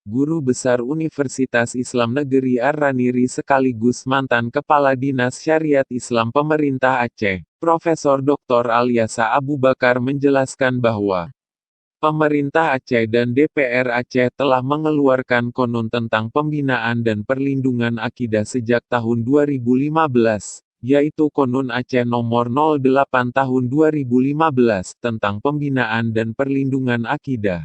Guru Besar Universitas Islam Negeri Ar-Raniri sekaligus mantan Kepala Dinas Syariat Islam Pemerintah Aceh, Profesor Dr. Alyasa Abu Bakar menjelaskan bahwa pemerintah Aceh dan DPR Aceh telah mengeluarkan Konun tentang pembinaan dan perlindungan akidah sejak tahun 2015, yaitu Konun Aceh Nomor 08 Tahun 2015 tentang pembinaan dan perlindungan akidah.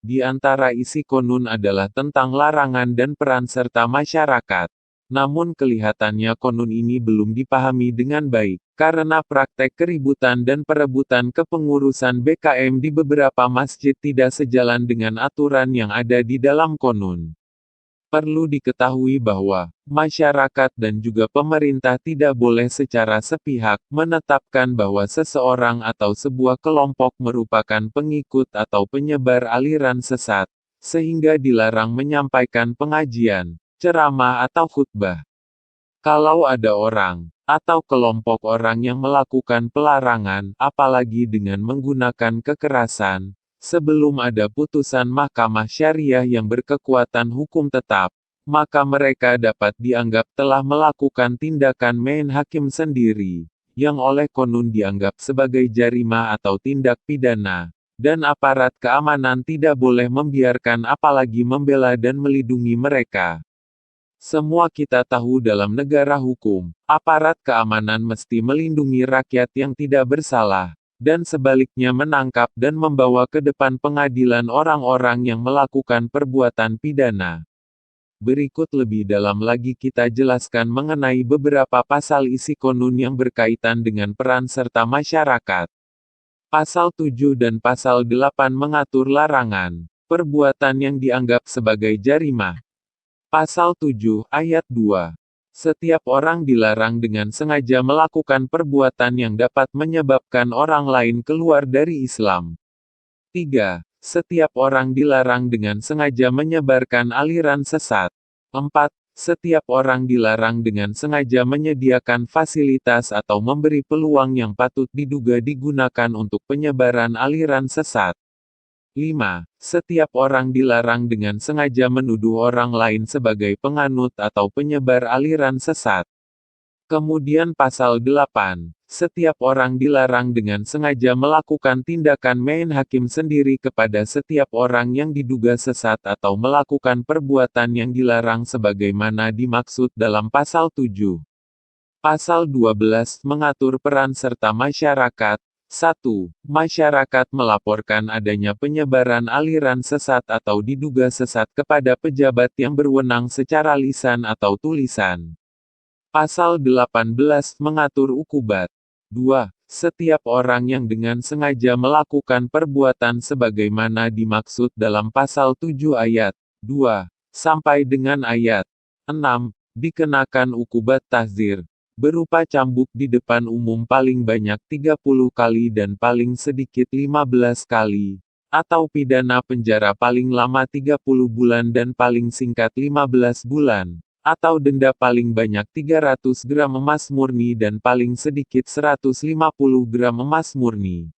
Di antara isi Konun adalah tentang larangan dan peran serta masyarakat. Namun kelihatannya Konun ini belum dipahami dengan baik, karena praktek keributan dan perebutan kepengurusan BKM di beberapa masjid tidak sejalan dengan aturan yang ada di dalam Konun. Perlu diketahui bahwa masyarakat dan juga pemerintah tidak boleh secara sepihak menetapkan bahwa seseorang atau sebuah kelompok merupakan pengikut atau penyebar aliran sesat, sehingga dilarang menyampaikan pengajian, ceramah atau khutbah. Kalau ada orang atau kelompok orang yang melakukan pelarangan, apalagi dengan menggunakan kekerasan, sebelum ada putusan Mahkamah Syariah yang berkekuatan hukum tetap, maka mereka dapat dianggap telah melakukan tindakan main hakim sendiri, yang oleh Konun dianggap sebagai jarima atau tindak pidana, dan aparat keamanan tidak boleh membiarkan apalagi membela dan melindungi mereka. Semua kita tahu dalam negara hukum, aparat keamanan mesti melindungi rakyat yang tidak bersalah, dan sebaliknya menangkap dan membawa ke depan pengadilan orang-orang yang melakukan perbuatan pidana. Berikut lebih dalam lagi kita jelaskan mengenai beberapa pasal isi Konun yang berkaitan dengan peran serta masyarakat. Pasal 7 dan pasal 8 mengatur larangan perbuatan yang dianggap sebagai jarima. Pasal 7, ayat 2. Setiap orang dilarang dengan sengaja melakukan perbuatan yang dapat menyebabkan orang lain keluar dari Islam. 3. Setiap orang dilarang dengan sengaja menyebarkan aliran sesat. 4. Setiap orang dilarang dengan sengaja menyediakan fasilitas atau memberi peluang yang patut diduga digunakan untuk penyebaran aliran sesat. 5. Setiap orang dilarang dengan sengaja menuduh orang lain sebagai penganut atau penyebar aliran sesat. Kemudian pasal 8. Setiap orang dilarang dengan sengaja melakukan tindakan main hakim sendiri kepada setiap orang yang diduga sesat atau melakukan perbuatan yang dilarang sebagaimana dimaksud dalam pasal 7. Pasal 12 mengatur peran serta masyarakat. 1. Masyarakat melaporkan adanya penyebaran aliran sesat atau diduga sesat kepada pejabat yang berwenang secara lisan atau tulisan. Pasal 18 mengatur ukubat. 2. Setiap orang yang dengan sengaja melakukan perbuatan sebagaimana dimaksud dalam pasal 7 ayat 2 sampai dengan ayat 6 dikenakan ukubat tahzir, berupa cambuk di depan umum paling banyak 30 kali dan paling sedikit 15 kali, atau pidana penjara paling lama 30 bulan dan paling singkat 15 bulan, atau denda paling banyak 300 gram emas murni dan paling sedikit 150 gram emas murni.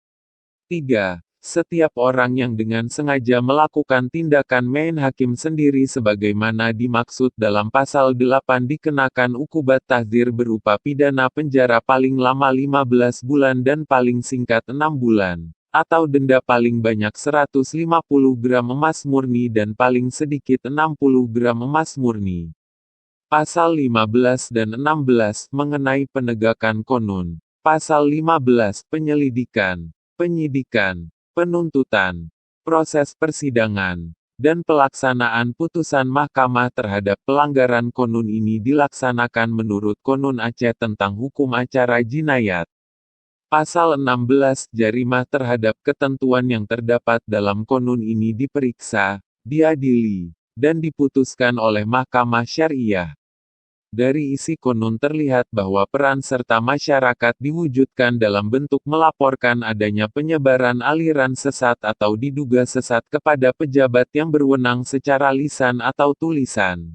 3. Setiap orang yang dengan sengaja melakukan tindakan main hakim sendiri sebagaimana dimaksud dalam pasal 8 dikenakan ukubat tahzir berupa pidana penjara paling lama 15 bulan dan paling singkat 6 bulan, atau denda paling banyak 150 gram emas murni dan paling sedikit 60 gram emas murni. Pasal 15 dan 16 mengenai penegakan Konun. Pasal 15 penyelidikan, penyidikan, penuntutan, proses persidangan, dan pelaksanaan putusan mahkamah terhadap pelanggaran Konun ini dilaksanakan menurut Konun Aceh tentang hukum acara jinayat. Pasal 16 Jarima terhadap ketentuan yang terdapat dalam Konun ini diperiksa, diadili, dan diputuskan oleh Mahkamah Syariah. Dari isi Konun terlihat bahwa peran serta masyarakat diwujudkan dalam bentuk melaporkan adanya penyebaran aliran sesat atau diduga sesat kepada pejabat yang berwenang secara lisan atau tulisan.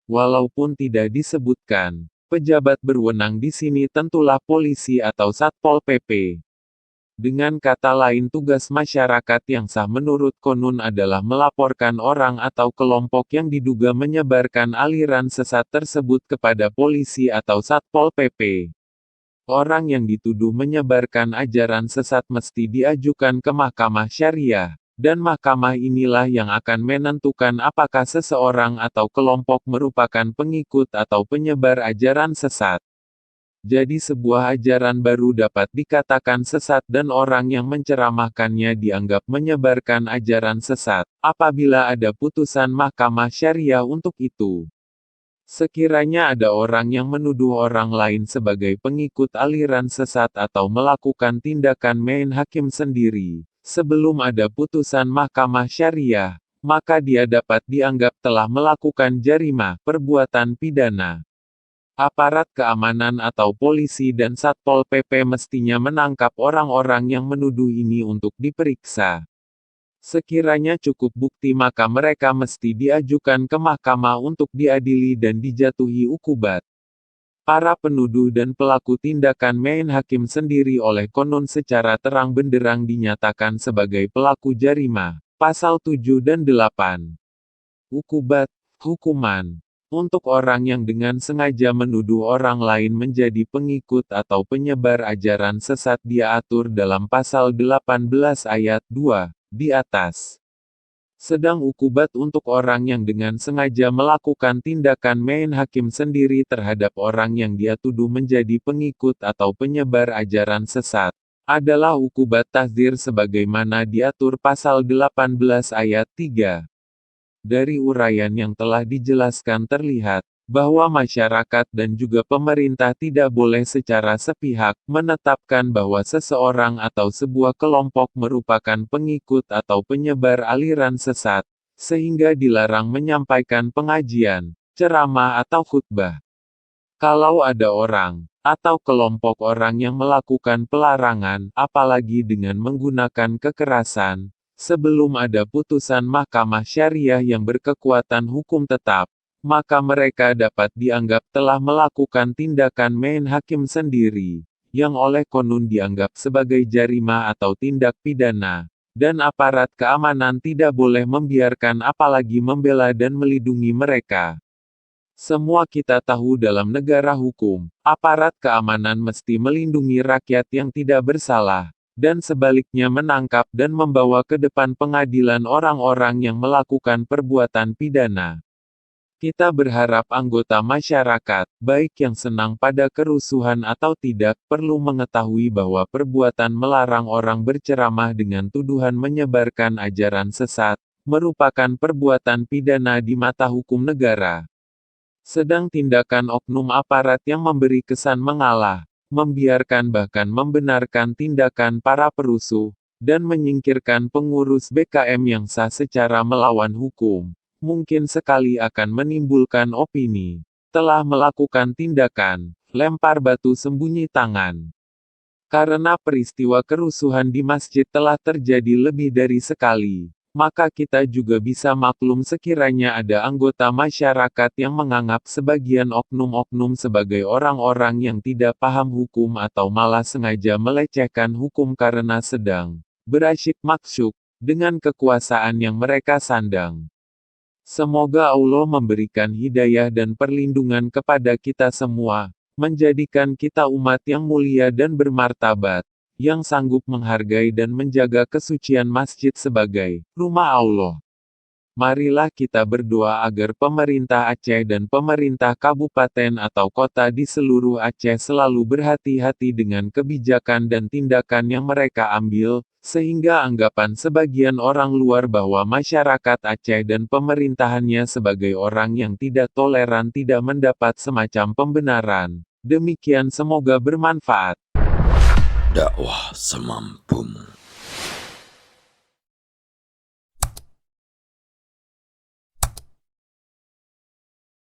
Walaupun tidak disebutkan, pejabat berwenang di sini tentulah polisi atau Satpol PP. Dengan kata lain, tugas masyarakat yang sah menurut Konun adalah melaporkan orang atau kelompok yang diduga menyebarkan aliran sesat tersebut kepada polisi atau Satpol PP. Orang yang dituduh menyebarkan ajaran sesat mesti diajukan ke mahkamah syariah. Dan mahkamah inilah yang akan menentukan apakah seseorang atau kelompok merupakan pengikut atau penyebar ajaran sesat. Jadi sebuah ajaran baru dapat dikatakan sesat dan orang yang menceramahkannya dianggap menyebarkan ajaran sesat, apabila ada putusan mahkamah syariah untuk itu. Sekiranya ada orang yang menuduh orang lain sebagai pengikut aliran sesat atau melakukan tindakan main hakim sendiri, sebelum ada putusan mahkamah syariah, maka dia dapat dianggap telah melakukan jarima, perbuatan pidana. Aparat keamanan atau polisi dan Satpol PP mestinya menangkap orang-orang yang menuduh ini untuk diperiksa. Sekiranya cukup bukti maka mereka mesti diajukan ke mahkamah untuk diadili dan dijatuhi ukubat. Para penuduh dan pelaku tindakan main hakim sendiri oleh Konun secara terang benderang dinyatakan sebagai pelaku jarima. Pasal 7 dan 8. Ukubat, hukuman. Untuk orang yang dengan sengaja menuduh orang lain menjadi pengikut atau penyebar ajaran sesat diatur dalam pasal 18 ayat 2, di atas. Sedang ukubat untuk orang yang dengan sengaja melakukan tindakan main hakim sendiri terhadap orang yang dia tuduh menjadi pengikut atau penyebar ajaran sesat, adalah ukubat tahdzir sebagaimana diatur pasal 18 ayat 3. Dari uraian yang telah dijelaskan terlihat, bahwa masyarakat dan juga pemerintah tidak boleh secara sepihak menetapkan bahwa seseorang atau sebuah kelompok merupakan pengikut atau penyebar aliran sesat, sehingga dilarang menyampaikan pengajian, ceramah atau khutbah. Kalau ada orang, atau kelompok orang yang melakukan pelarangan, apalagi dengan menggunakan kekerasan, sebelum ada putusan mahkamah syariah yang berkekuatan hukum tetap, maka mereka dapat dianggap telah melakukan tindakan main hakim sendiri, yang oleh Konun dianggap sebagai jarima atau tindak pidana, dan aparat keamanan tidak boleh membiarkan apalagi membela dan melindungi mereka. Semua kita tahu dalam negara hukum, aparat keamanan mesti melindungi rakyat yang tidak bersalah, dan sebaliknya menangkap dan membawa ke depan pengadilan orang-orang yang melakukan perbuatan pidana. Kita berharap anggota masyarakat, baik yang senang pada kerusuhan atau tidak, perlu mengetahui bahwa perbuatan melarang orang berceramah dengan tuduhan menyebarkan ajaran sesat, merupakan perbuatan pidana di mata hukum negara. Sedang tindakan oknum aparat yang memberi kesan mengalah, membiarkan bahkan membenarkan tindakan para perusuh, dan menyingkirkan pengurus BKM yang sah secara melawan hukum, mungkin sekali akan menimbulkan opini, telah melakukan tindakan, lempar batu sembunyi tangan. Karena peristiwa kerusuhan di masjid telah terjadi lebih dari sekali, maka kita juga bisa maklum sekiranya ada anggota masyarakat yang menganggap sebagian oknum-oknum sebagai orang-orang yang tidak paham hukum atau malah sengaja melecehkan hukum karena sedang berasyik masyuk dengan kekuasaan yang mereka sandang. Semoga Allah memberikan hidayah dan perlindungan kepada kita semua, menjadikan kita umat yang mulia dan bermartabat, yang sanggup menghargai dan menjaga kesucian masjid sebagai rumah Allah. Marilah kita berdoa agar pemerintah Aceh dan pemerintah kabupaten atau kota di seluruh Aceh selalu berhati-hati dengan kebijakan dan tindakan yang mereka ambil, sehingga anggapan sebagian orang luar bahwa masyarakat Aceh dan pemerintahannya sebagai orang yang tidak toleran tidak mendapat semacam pembenaran. Demikian, semoga bermanfaat. Dakwah semampumu.